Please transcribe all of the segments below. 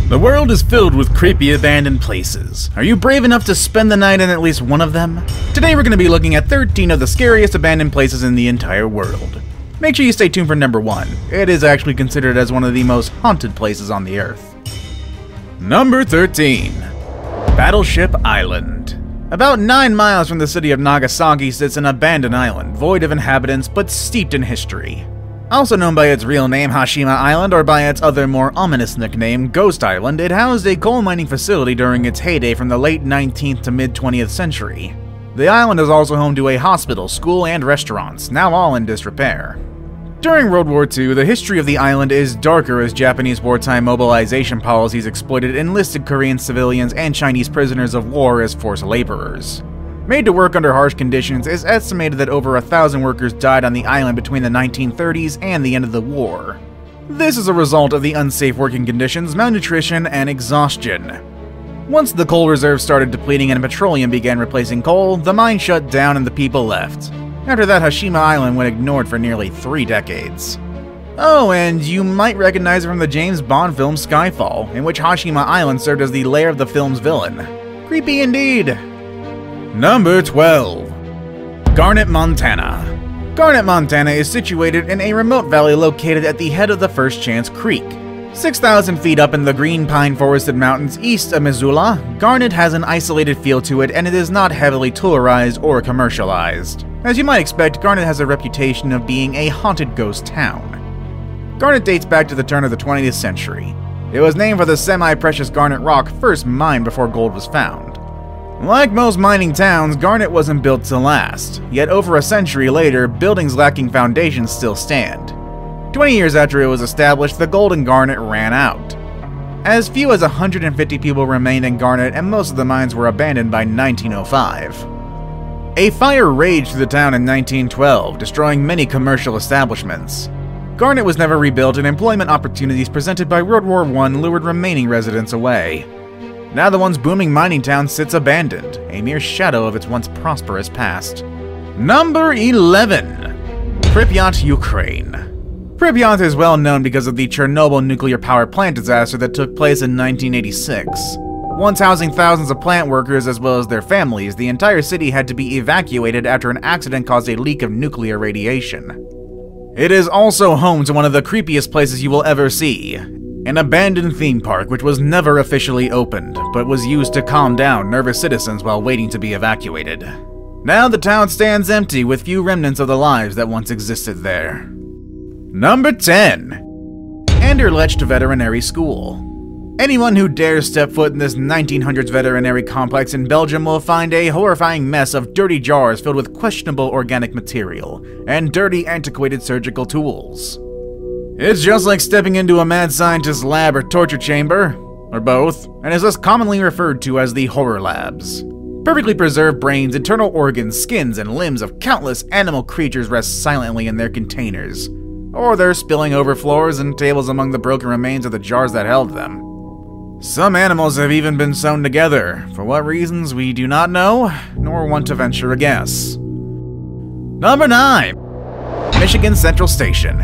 The world is filled with creepy abandoned places. Are you brave enough to spend the night in at least one of them? Today we're going to be looking at 13 of the scariest abandoned places in the entire world. Make sure you stay tuned for number 1. It is actually considered as one of the most haunted places on the earth. Number 13. Battleship Island. About 9 miles from the city of Nagasaki sits an abandoned island, void of inhabitants but steeped in history. Also known by its real name Hashima Island, or by its other more ominous nickname Ghost Island, it housed a coal mining facility during its heyday from the late 19th to mid-20th century. The island is also home to a hospital, school, and restaurants, now all in disrepair. During World War II, the history of the island is darker as Japanese wartime mobilization policies exploited enlisted Korean civilians and Chinese prisoners of war as forced laborers. Made to work under harsh conditions, it's estimated that over 1,000 workers died on the island between the 1930s and the end of the war. This is a result of the unsafe working conditions, malnutrition, and exhaustion. Once the coal reserves started depleting and petroleum began replacing coal, the mine shut down and the people left. After that, Hashima Island went ignored for nearly 3 decades. Oh, and you might recognize it from the James Bond film Skyfall, in which Hashima Island served as the lair of the film's villain. Creepy indeed! Number 12. Garnet, Montana. Garnet, Montana is situated in a remote valley located at the head of the First Chance Creek. 6,000 feet up in the green pine forested mountains east of Missoula, Garnet has an isolated feel to it and it is not heavily tourized or commercialized. As you might expect, Garnet has a reputation of being a haunted ghost town. Garnet dates back to the turn of the 20th century. It was named for the semi-precious garnet rock first mined before gold was found. Like most mining towns, Garnet wasn't built to last, yet over a century later, buildings lacking foundations still stand. 20 years after it was established, the gold in Garnet ran out. As few as 150 people remained in Garnet, and most of the mines were abandoned by 1905. A fire raged through the town in 1912, destroying many commercial establishments. Garnet was never rebuilt, and employment opportunities presented by World War I lured remaining residents away. Now the once booming mining town sits abandoned, a mere shadow of its once prosperous past. Number 11. PRIPYAT, Ukraine. PRIPYAT is well known because of the Chernobyl nuclear power plant disaster that took place in 1986. Once housing thousands of plant workers as well as their families, the entire city had to be evacuated after an accident caused a leak of nuclear radiation. It is also home to one of the creepiest places you will ever see. An abandoned theme park which was never officially opened, but was used to calm down nervous citizens while waiting to be evacuated. Now the town stands empty with few remnants of the lives that once existed there. Number 10. ANDERLECHT Veterinary School. Anyone who dares step foot in this 1900s veterinary complex in Belgium will find a horrifying mess of dirty jars filled with questionable organic material and dirty antiquated surgical tools. It's just like stepping into a mad scientist's lab or torture chamber, or both, and is thus commonly referred to as the horror labs. Perfectly preserved brains, internal organs, skins, and limbs of countless animal creatures rest silently in their containers, or they're spilling over floors and tables among the broken remains of the jars that held them. Some animals have even been sewn together, for what reasons we do not know, nor want to venture a guess. Number 9. Michigan Central Station.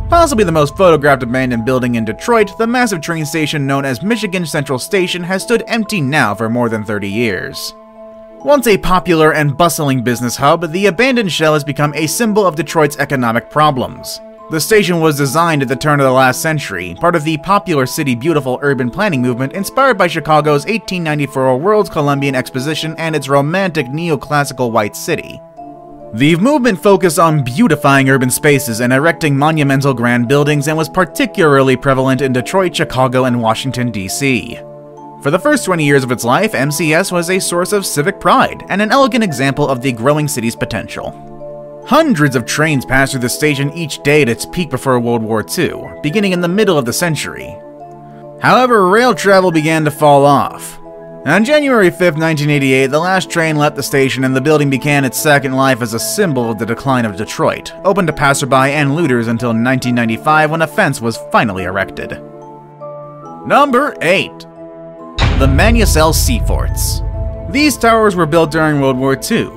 Possibly the most photographed abandoned building in Detroit, the massive train station known as Michigan Central Station has stood empty now for more than 30 years. Once a popular and bustling business hub, the abandoned shell has become a symbol of Detroit's economic problems. The station was designed at the turn of the last century, part of the popular City Beautiful urban planning movement inspired by Chicago's 1894 World's Columbian Exposition and its romantic neoclassical white city. The movement focused on beautifying urban spaces and erecting monumental grand buildings and was particularly prevalent in Detroit, Chicago, and Washington, D.C. For the first 20 years of its life, MCS was a source of civic pride and an elegant example of the growing city's potential. Hundreds of trains passed through the station each day at its peak before World War II, beginning in the middle of the century. However, rail travel began to fall off. On January 5, 1988, the last train left the station and the building began its second life as a symbol of the decline of Detroit, open to passerby and looters until 1995 when a fence was finally erected. Number 8. The MAUNSELL Sea Forts. These towers were built during World War II.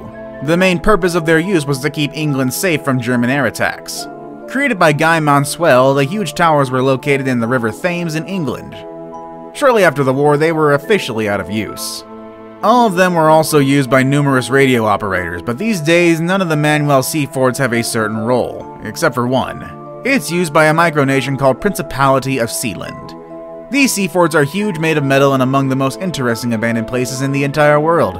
The main purpose of their use was to keep England safe from German air attacks. Created by Guy MAUNSELL, the huge towers were located in the River Thames in England. Shortly after the war, they were officially out of use. All of them were also used by numerous radio operators, but these days none of the Manuel sea forts have a certain role, except for one. It's used by a micronation called Principality of Sealand. These sea forts are huge, made of metal, and among the most interesting abandoned places in the entire world.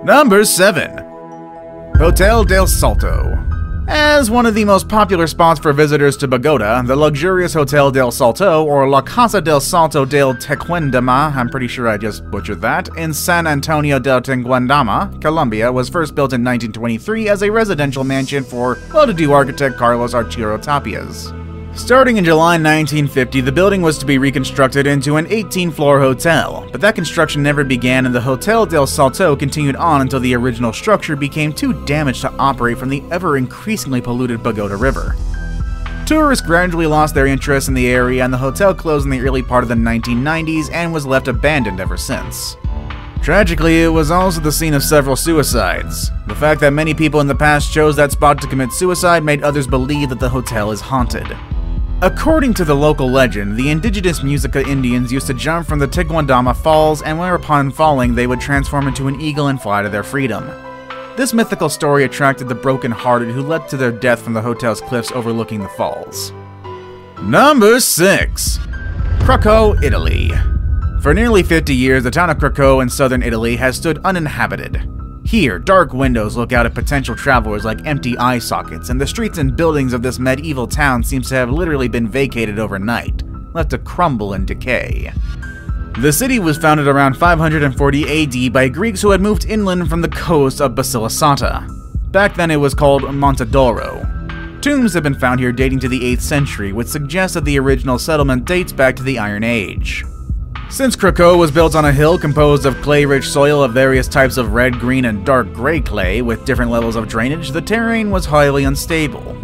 Number 7. Hotel del Salto. As one of the most popular spots for visitors to Bogota, the luxurious Hotel del Salto, or La Casa del Salto del Tequendama, I'm pretty sure I just butchered that, in San Antonio del Tequendama, Colombia, was first built in 1923 as a residential mansion for well-to-do architect Carlos Arturo Tapias. Starting in July 1950, the building was to be reconstructed into an 18-floor hotel, but that construction never began and the Hotel del Salto continued on until the original structure became too damaged to operate from the ever-increasingly polluted Bogota River. Tourists gradually lost their interest in the area and the hotel closed in the early part of the 1990s and was left abandoned ever since. Tragically, it was also the scene of several suicides. The fact that many people in the past chose that spot to commit suicide made others believe that the hotel is haunted. According to the local legend, the indigenous Muisca Indians used to jump from the Tequendama Falls, and whereupon falling, they would transform into an eagle and fly to their freedom. This mythical story attracted the broken-hearted who led to their death from the hotel's cliffs overlooking the falls. Number 6. CRACO, Italy. For nearly 50 years, the town of CRACO in southern Italy has stood uninhabited. Here, dark windows look out at potential travelers like empty eye sockets, and the streets and buildings of this medieval town seems to have literally been vacated overnight, left to crumble and decay. The city was founded around 540 AD by Greeks who had moved inland from the coast of Basilicata. Back then it was called Montedoro. Tombs have been found here dating to the 8th century, which suggests that the original settlement dates back to the Iron Age. Since CRACO was built on a hill composed of clay-rich soil of various types of red, green, and dark gray clay with different levels of drainage, the terrain was highly unstable.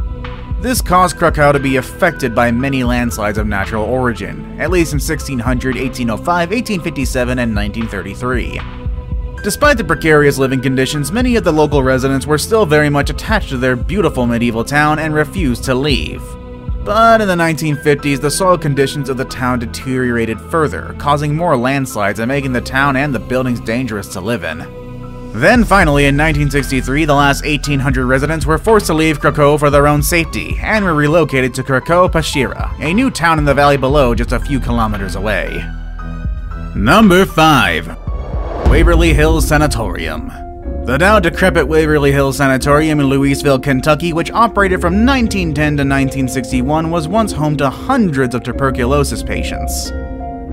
This caused CRACO to be affected by many landslides of natural origin, at least in 1600, 1805, 1857, and 1933. Despite the precarious living conditions, many of the local residents were still very much attached to their beautiful medieval town and refused to leave. But in the 1950s, the soil conditions of the town deteriorated further, causing more landslides and making the town and the buildings dangerous to live in. Then finally, in 1963, the last 1,800 residents were forced to leave CRACO for their own safety, and were relocated to CRACO Pashira, a new town in the valley below just a few kilometers away. Number 5. Waverly Hills Sanatorium. The now decrepit Waverly Hills Sanatorium in Louisville, Kentucky, which operated from 1910 to 1961, was once home to hundreds of tuberculosis patients.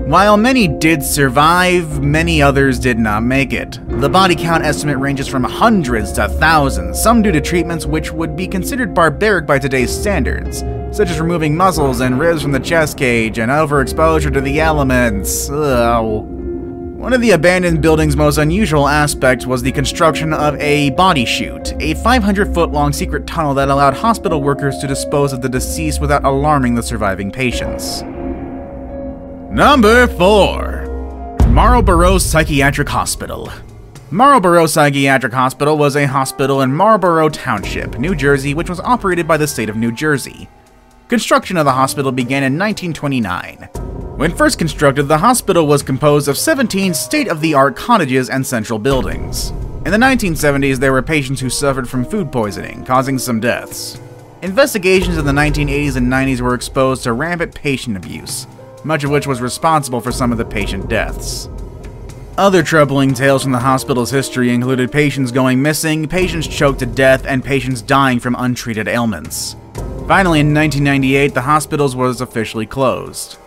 While many did survive, many others did not make it. The body count estimate ranges from hundreds to thousands, some due to treatments which would be considered barbaric by today's standards, such as removing muscles and ribs from the chest cage and overexposure to the elements. Ugh. One of the abandoned building's most unusual aspects was the construction of a body chute, a 500-foot-long secret tunnel that allowed hospital workers to dispose of the deceased without alarming the surviving patients. Number 4. Marlboro Psychiatric Hospital. Marlboro Psychiatric Hospital was a hospital in Marlboro Township, New Jersey, which was operated by the state of New Jersey. Construction of the hospital began in 1929. When first constructed, the hospital was composed of 17 state-of-the-art cottages and central buildings. In the 1970s, there were patients who suffered from food poisoning, causing some deaths. Investigations in the 1980s and 90s were exposed to rampant patient abuse, much of which was responsible for some of the patient deaths. Other troubling tales from the hospital's history included patients going missing, patients choked to death, and patients dying from untreated ailments. Finally, in 1998, the hospital was officially closed.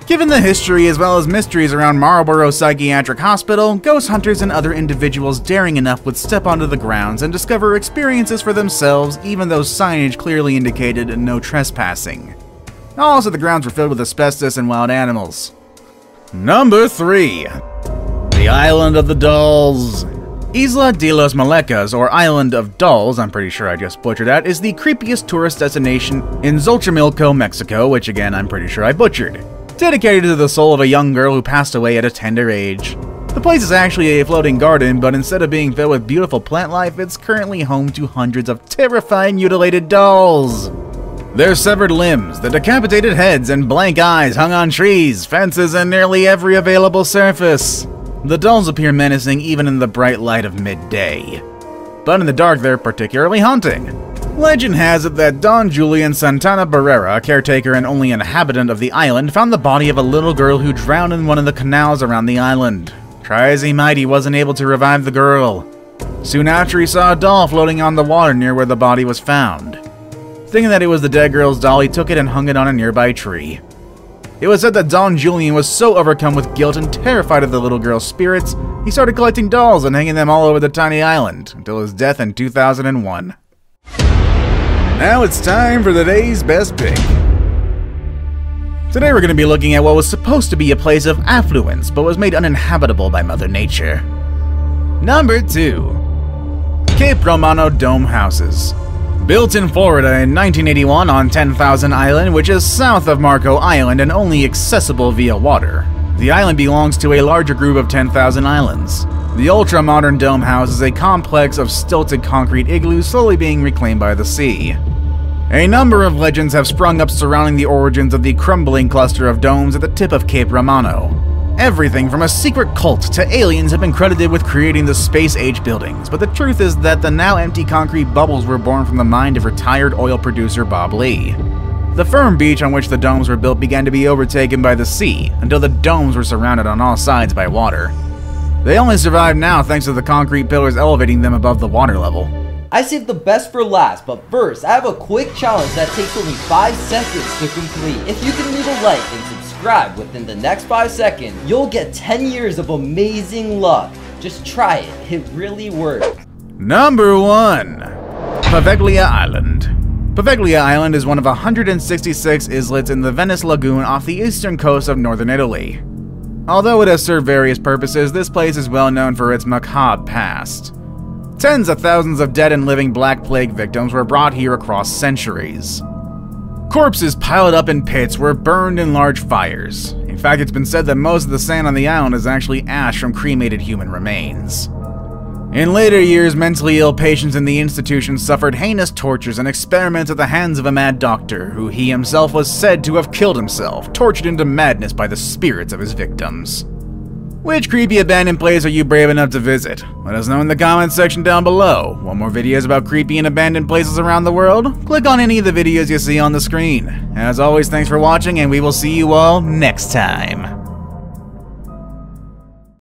Given the history as well as mysteries around Marlboro Psychiatric Hospital, ghost hunters and other individuals daring enough would step onto the grounds and discover experiences for themselves, even though signage clearly indicated no trespassing. Also, the grounds were filled with asbestos and wild animals. Number 3. The Island of the Dolls. Isla de los Malecas, or Island of Dolls, I'm pretty sure I just butchered that, is the creepiest tourist destination in Xochimilco, Mexico, which again I'm pretty sure I butchered. Dedicated to the soul of a young girl who passed away at a tender age. The place is actually a floating garden, but instead of being filled with beautiful plant life, it's currently home to hundreds of terrifying mutilated dolls. Their severed limbs, the decapitated heads, and blank eyes hung on trees, fences, and nearly every available surface. The dolls appear menacing even in the bright light of midday. But in the dark, they're particularly haunting. Legend has it that Don Julian Santana Barrera, caretaker and only inhabitant of the island, found the body of a little girl who drowned in one of the canals around the island. Try as he might, he wasn't able to revive the girl. Soon after, he saw a doll floating on the water near where the body was found. Thinking that it was the dead girl's doll, he took it and hung it on a nearby tree. It was said that Don Julian was so overcome with guilt and terrified of the little girl's spirits, he started collecting dolls and hanging them all over the tiny island, until his death in 2001. Now it's time for the day's best pick. Today we're going to be looking at what was supposed to be a place of affluence, but was made uninhabitable by Mother Nature. Number 2. Cape Romano Dome Houses. Built in Florida in 1981 on 10,000 Island, which is south of Marco Island and only accessible via water. The island belongs to a larger group of 10,000 islands. The ultra-modern dome house is a complex of stilted concrete igloos slowly being reclaimed by the sea. A number of legends have sprung up surrounding the origins of the crumbling cluster of domes at the tip of Cape Romano. Everything from a secret cult to aliens have been credited with creating the space-age buildings, but the truth is that the now empty concrete bubbles were born from the mind of retired oil producer Bob Lee. The firm beach on which the domes were built began to be overtaken by the sea, until the domes were surrounded on all sides by water. They only survive now thanks to the concrete pillars elevating them above the water level. I saved the best for last, but first, I have a quick challenge that takes only 5 seconds to complete. If you can leave a like and subscribe within the next 5 seconds, you'll get 10 years of amazing luck. Just try it, it really works. Number 1. Poveglia Island. Poveglia Island is one of 166 islets in the Venice Lagoon off the eastern coast of northern Italy. Although it has served various purposes, this place is well known for its macabre past. Tens of thousands of dead and living Black Plague victims were brought here across centuries. Corpses piled up in pits were burned in large fires. In fact, it's been said that most of the sand on the island is actually ash from cremated human remains. In later years, mentally ill patients in the institution suffered heinous tortures and experiments at the hands of a mad doctor, who he himself was said to have killed himself, tortured into madness by the spirits of his victims. Which creepy abandoned place are you brave enough to visit? Let us know in the comments section down below. Want more videos about creepy and abandoned places around the world? Click on any of the videos you see on the screen. As always, thanks for watching, and we will see you all next time.